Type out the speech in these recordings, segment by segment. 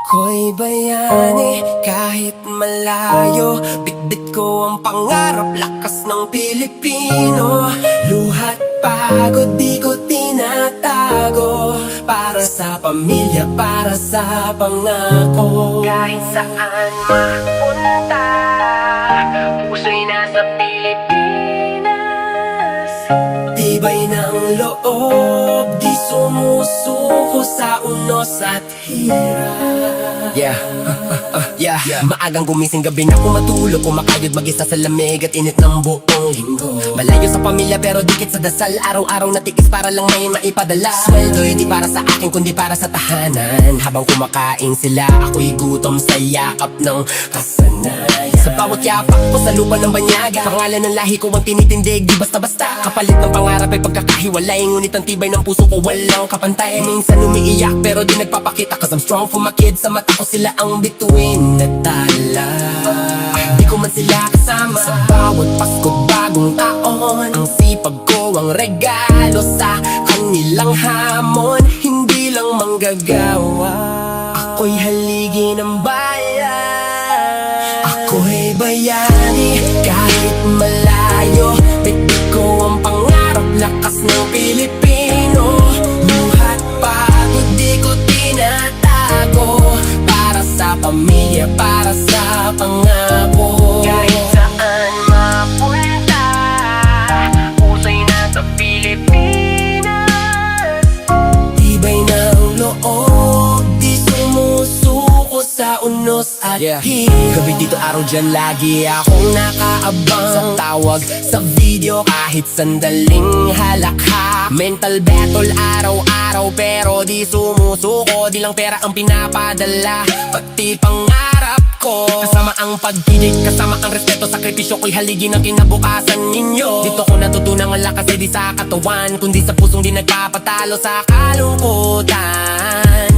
Ako'y bayani kahit malayo. Bitbit ko ang pangarap, lakas ng Pilipino. Luhat pagod di ko tinatago. Para sa pamilya, para sa pangako. Kahit saan mapunta, puso'y nasa Pilipinas. Tibay ng loob, di sumusuko sa unos at hirap. Yeah. Maagang gumising, gabi na kumatulog, kumakayod mag-isa sa lamig at init ng buong linggo. Malayo sa pamilya pero dikit sa dasal, araw-araw natiis para lang may maipadala. Sweldo'y di para sa akin kundi para sa tahanan. Habang kumakain sila, ako'y gutom sa yakap ng kasanayan. Sa bawat yapak ko sa lupa ng banyaga, pangalan ng lahi ko ang tinitindig, di basta-basta. Kapalit ng pangarap ay pagkakahiwalay, ngunit ang tibay ng puso ko walang kapantay. Minsan umiiyak pero di nagpapakita, 'cause I'm strong for my kids. Sa mata ko sila ang bituin na tala. Di ko man sila kasama sa bawat Pasko bagong taon. Ang sipag ko ang regalo sa kanilang hamon. Hindi lang manggagawa, ako'y haligi ng bayan. Ako'y bayani kahit malayo. Bitbit ko ang pangarap, lakas ng Pilipino. Luhat pagod di ko tinatago. Para sa pamilya, para sa pangako. Kahit saan mapunta, puso'y nasa Pilipinas. Tibay ng loob, di sumusuko sa unos at hirap. Gabi dito, araw dyan, lagi akong nakaabang sa tawag sa video, kahit sandaling halakhak. Mental battle araw-araw pero di sumusuko. Di lang pera ang pinapadala, pati pangarap ko. Kasama ang pag-ibig, kasama ang respeto, sakripisyo ko'y haligi ng kinabukasan ninyo. Dito ko natutunang ang lakas, di sa katawan, kundi sa pusong di nagpapatalo sa kalungkutan.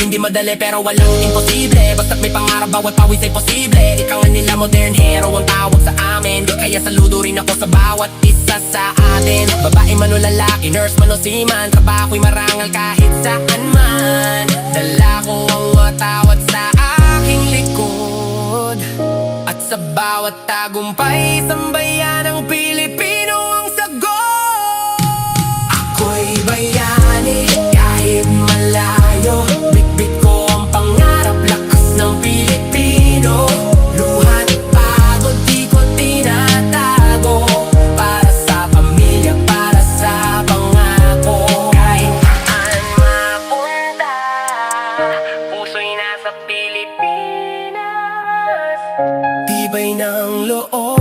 Hindi madali pero walang imposible, basta't may pangarap, bawat pawis ay posible. Ikaw nga nila modern hero ang tawag sa amin, di kaya saludo rin ako sa bawat isa sa atin. Babae man o lalaki, nurse man o seaman, trabaho'y marangal kahit saan man. Dala ko ang watawat sa aking likod, at sa bawat tagumpay, sambayan ng Pilipino ang sagot. Ako'y bayani kahit malayo. Bitbit ko ang pangarap, lakas ng Pilipino. Luhat pagod di ko tinatago. Para sa pamilya, para sa pangako. Kahit saan mapunta, puso'y nasa Pilipinas. Tibay ng loob,